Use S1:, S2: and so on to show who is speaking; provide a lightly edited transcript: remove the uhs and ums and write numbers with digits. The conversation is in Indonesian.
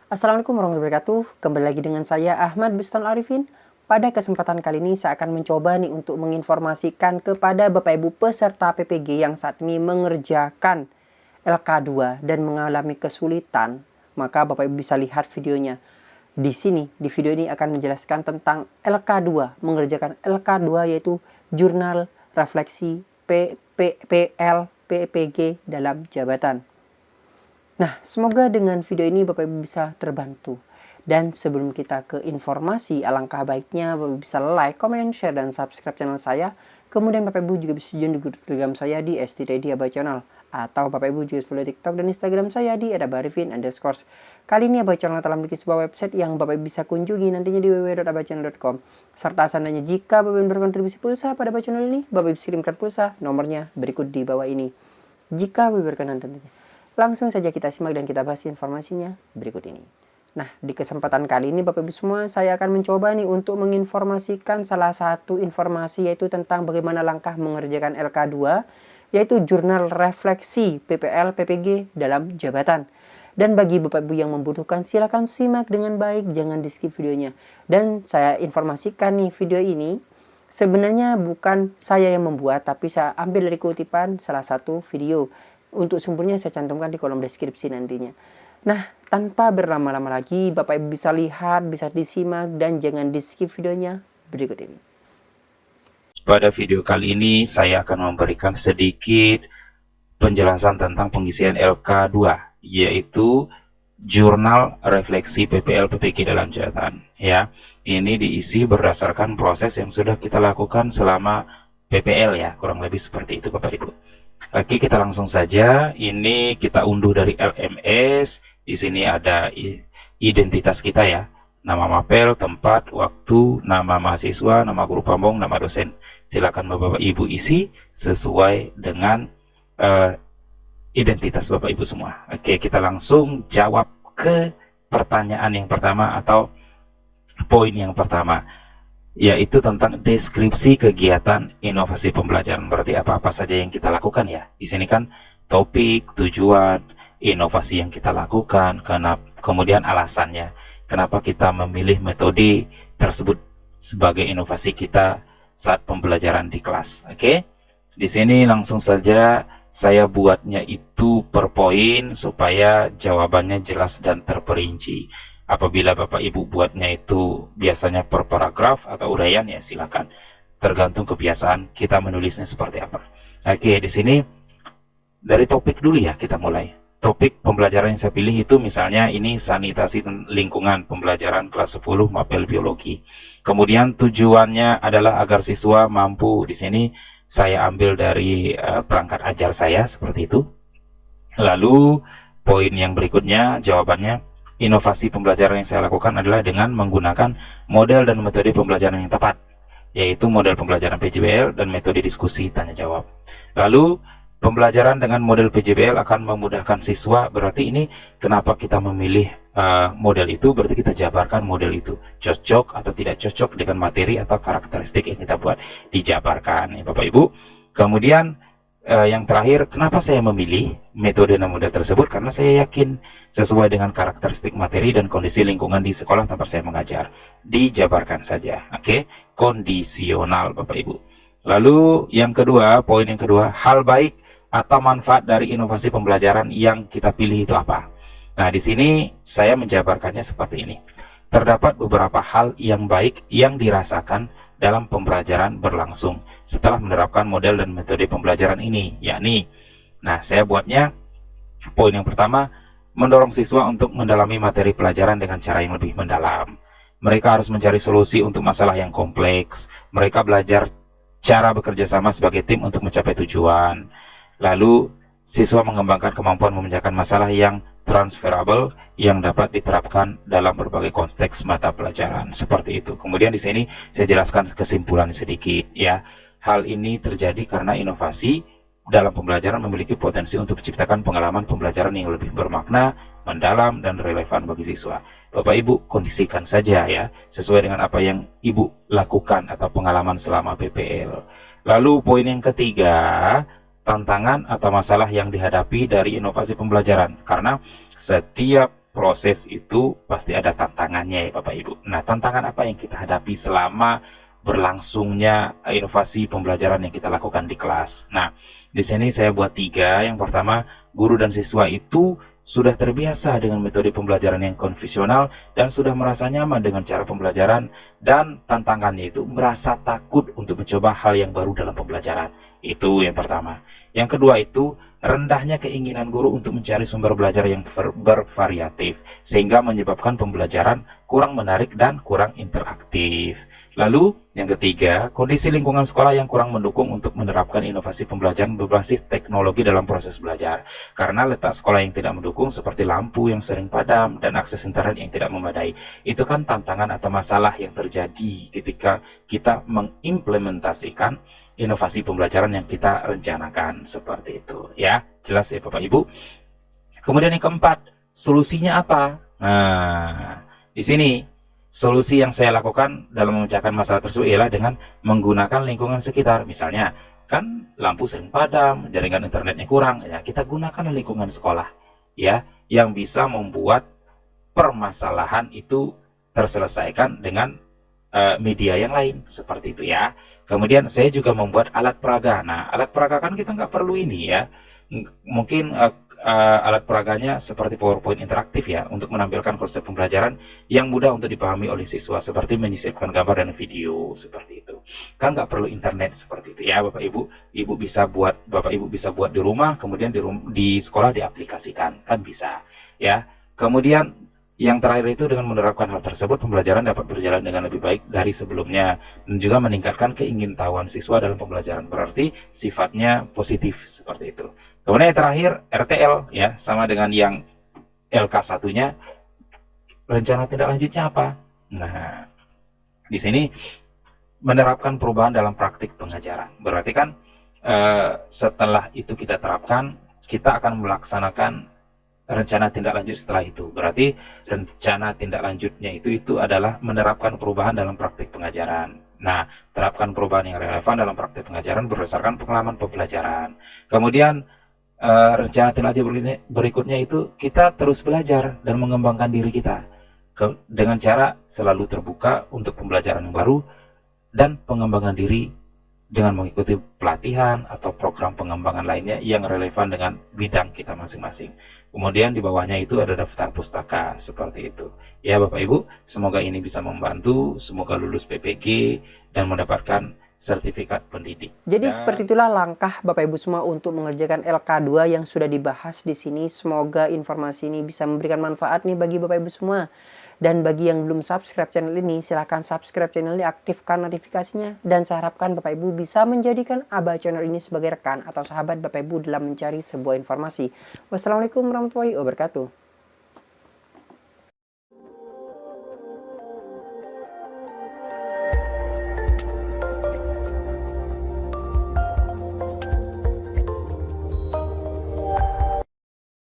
S1: Assalamualaikum warahmatullahi wabarakatuh. Kembali lagi dengan saya Ahmad Bustan Arifin. Pada kesempatan kali ini saya akan mencoba nih untuk menginformasikan kepada Bapak Ibu peserta PPG yang saat ini mengerjakan LK2 dan mengalami kesulitan, maka Bapak Ibu bisa lihat videonya. Di sini, di video ini akan menjelaskan tentang LK2, mengerjakan LK2 yaitu Jurnal Refleksi PPL PPG dalam Jabatan. Nah, semoga dengan video ini Bapak Ibu bisa terbantu. Dan sebelum kita ke informasi, alangkah baiknya Bapak Ibu bisa like, comment, share, dan subscribe channel saya. Kemudian Bapak Ibu juga bisa join di grup Telegram saya di STD Abah Channel. Atau Bapak Ibu juga follow TikTok dan Instagram saya di @abarifin_. Kali ini Abah Channel telah memiliki sebuah website yang Bapak Ibu bisa kunjungi nantinya di www.abahchannel.com. Serta seandainya jika Bapak Ibu berkontribusi pulsa pada Abah Channel ini, Bapak Ibu bisa kirimkan pulsa, nomornya berikut di bawah ini. Jika Bapak Ibu berkenan tentunya. Langsung saja kita simak dan kita bahas informasinya berikut ini. Nah, di kesempatan kali ini Bapak Ibu semua, saya akan mencoba nih untuk menginformasikan salah satu informasi yaitu tentang bagaimana langkah mengerjakan LK2, yaitu Jurnal Refleksi PPL PPG dalam Jabatan. Dan bagi Bapak Ibu yang membutuhkan, silakan simak dengan baik, jangan di skip videonya. Dan saya informasikan nih, video ini sebenarnya bukan saya yang membuat, tapi saya ambil dari kutipan salah satu video. Untuk sumbernya saya cantumkan di kolom deskripsi nantinya. Nah, tanpa berlama-lama lagi, Bapak Ibu bisa lihat, bisa disimak, dan jangan di skip videonya berikut ini.
S2: Pada video kali ini saya akan memberikan sedikit penjelasan tentang pengisian LK2, yaitu Jurnal Refleksi PPL PPG dalam Jabatan. Ya, ini diisi berdasarkan proses yang sudah kita lakukan selama PPL ya, kurang lebih seperti itu Bapak Ibu. Oke, kita langsung saja. Ini kita unduh dari LMS. Di sini ada identitas kita ya, nama mapel, tempat, waktu, nama mahasiswa, nama guru pamong, nama dosen. Silakan Bapak Ibu isi sesuai dengan identitas Bapak Ibu semua. Oke, kita langsung jawab ke pertanyaan yang pertama atau poin yang pertama, yaitu tentang deskripsi kegiatan inovasi pembelajaran. Berarti apa-apa saja yang kita lakukan ya. Di sini kan topik, tujuan, inovasi yang kita lakukan, kemudian alasannya, kenapa kita memilih metode tersebut sebagai inovasi kita saat pembelajaran di kelas. Oke, di sini langsung saja saya buatnya itu per poin supaya jawabannya jelas dan terperinci. Apabila Bapak Ibu buatnya itu biasanya per paragraf atau uraian ya silakan. Tergantung kebiasaan kita menulisnya seperti apa. Oke, di sini dari topik dulu ya kita mulai. Topik pembelajaran yang saya pilih itu misalnya ini sanitasi lingkungan pembelajaran kelas 10 mapel biologi. Kemudian tujuannya adalah agar siswa mampu, di sini saya ambil dari perangkat ajar saya seperti itu. Lalu poin yang berikutnya jawabannya, inovasi pembelajaran yang saya lakukan adalah dengan menggunakan model dan metode pembelajaran yang tepat, yaitu model pembelajaran PJBL dan metode diskusi tanya jawab. Lalu pembelajaran dengan model PJBL akan memudahkan siswa. Berarti ini kenapa kita memilih model itu, berarti kita jabarkan model itu cocok atau tidak cocok dengan materi atau karakteristik yang kita buat, dijabarkan ya Bapak Ibu. Kemudian yang terakhir, kenapa saya memilih metode dan model tersebut? Karena saya yakin sesuai dengan karakteristik materi dan kondisi lingkungan di sekolah tempat saya mengajar. Dijabarkan saja. Oke, kondisional Bapak Ibu. Lalu yang kedua, poin yang kedua, hal baik atau manfaat dari inovasi pembelajaran yang kita pilih itu apa? Nah, di sini saya menjabarkannya seperti ini. Terdapat beberapa hal yang baik yang dirasakan dalam pembelajaran berlangsung setelah menerapkan model dan metode pembelajaran ini, yakni, nah saya buatnya poin yang pertama, mendorong siswa untuk mendalami materi pelajaran dengan cara yang lebih mendalam. Mereka harus mencari solusi untuk masalah yang kompleks. Mereka belajar cara bekerja sama sebagai tim untuk mencapai tujuan. Lalu siswa mengembangkan kemampuan memecahkan masalah yang transferable yang dapat diterapkan dalam berbagai konteks mata pelajaran. Seperti itu. Kemudian di sini saya jelaskan kesimpulan sedikit ya. Hal ini terjadi karena inovasi dalam pembelajaran memiliki potensi untuk menciptakan pengalaman pembelajaran yang lebih bermakna, mendalam, dan relevan bagi siswa. Bapak Ibu kondisikan saja ya, sesuai dengan apa yang Ibu lakukan atau pengalaman selama PPL. Lalu poin yang ketiga, tantangan atau masalah yang dihadapi dari inovasi pembelajaran. Karena setiap proses itu pasti ada tantangannya ya Bapak Ibu. Nah, tantangan apa yang kita hadapi selama berlangsungnya inovasi pembelajaran yang kita lakukan di kelas? Nah, di sini saya buat 3. Yang pertama, guru dan siswa itu sudah terbiasa dengan metode pembelajaran yang konvensional dan sudah merasa nyaman dengan cara pembelajaran, dan tantangannya itu merasa takut untuk mencoba hal yang baru dalam pembelajaran. Itu yang pertama. Yang kedua itu rendahnya keinginan guru untuk mencari sumber belajar yang bervariatif, sehingga menyebabkan pembelajaran kurang menarik dan kurang interaktif. Lalu yang ketiga, kondisi lingkungan sekolah yang kurang mendukung untuk menerapkan inovasi pembelajaran berbasis teknologi dalam proses belajar. Karena letak sekolah yang tidak mendukung seperti lampu yang sering padam dan akses internet yang tidak memadai. Itu kan tantangan atau masalah yang terjadi ketika kita mengimplementasikan inovasi pembelajaran yang kita rencanakan, seperti itu ya. Jelas ya Bapak Ibu? Kemudian yang keempat, solusinya apa? Nah, di sini solusi yang saya lakukan dalam memecahkan masalah tersebut ialah dengan menggunakan lingkungan sekitar. Misalnya, kan lampu sering padam, jaringan internetnya kurang, ya kita gunakan lingkungan sekolah ya, yang bisa membuat permasalahan itu terselesaikan dengan media yang lain, seperti itu ya. Kemudian saya juga membuat alat peraga. Nah, alat peraga kan kita nggak perlu ini ya. Mungkin alat peraganya seperti PowerPoint interaktif ya, untuk menampilkan konsep pembelajaran yang mudah untuk dipahami oleh siswa, seperti menyisipkan gambar dan video, seperti itu. Kan nggak perlu internet, seperti itu ya Bapak Ibu. Bapak Ibu bisa buat di rumah, kemudian di sekolah diaplikasikan, kan bisa ya. Kemudian yang terakhir itu, dengan menerapkan hal tersebut, pembelajaran dapat berjalan dengan lebih baik dari sebelumnya dan juga meningkatkan keingintahuan siswa dalam pembelajaran. Berarti sifatnya positif, seperti itu. Kemudian yang terakhir, RTL ya, sama dengan yang LK1-nya, rencana tindak lanjutnya apa? Nah, di sini menerapkan perubahan dalam praktik pengajaran. Berarti kan setelah itu kita terapkan, kita akan melaksanakan rencana tindak lanjut setelah itu. Berarti rencana tindak lanjutnya itu adalah menerapkan perubahan dalam praktik pengajaran. Nah, terapkan perubahan yang relevan dalam praktik pengajaran berdasarkan pengalaman pembelajaran. Kemudian rencana tindak lanjut berikutnya itu kita terus belajar dan mengembangkan diri kita dengan cara selalu terbuka untuk pembelajaran yang baru dan pengembangan diri dengan mengikuti pelatihan atau program pengembangan lainnya yang relevan dengan bidang kita masing-masing. Kemudian di bawahnya itu ada daftar pustaka, seperti itu. Ya Bapak Ibu, semoga ini bisa membantu, semoga lulus PPG dan mendapatkan sertifikat pendidik.
S1: Jadi seperti itulah langkah Bapak Ibu semua untuk mengerjakan LK2 yang sudah dibahas di sini. Semoga informasi ini bisa memberikan manfaat nih bagi Bapak Ibu semua. Dan bagi yang belum subscribe channel ini, silahkan subscribe channel ini, aktifkan notifikasinya. Dan saya harapkan Bapak Ibu bisa menjadikan Aba channel ini sebagai rekan atau sahabat Bapak Ibu dalam mencari sebuah informasi. Wassalamualaikum warahmatullahi wabarakatuh.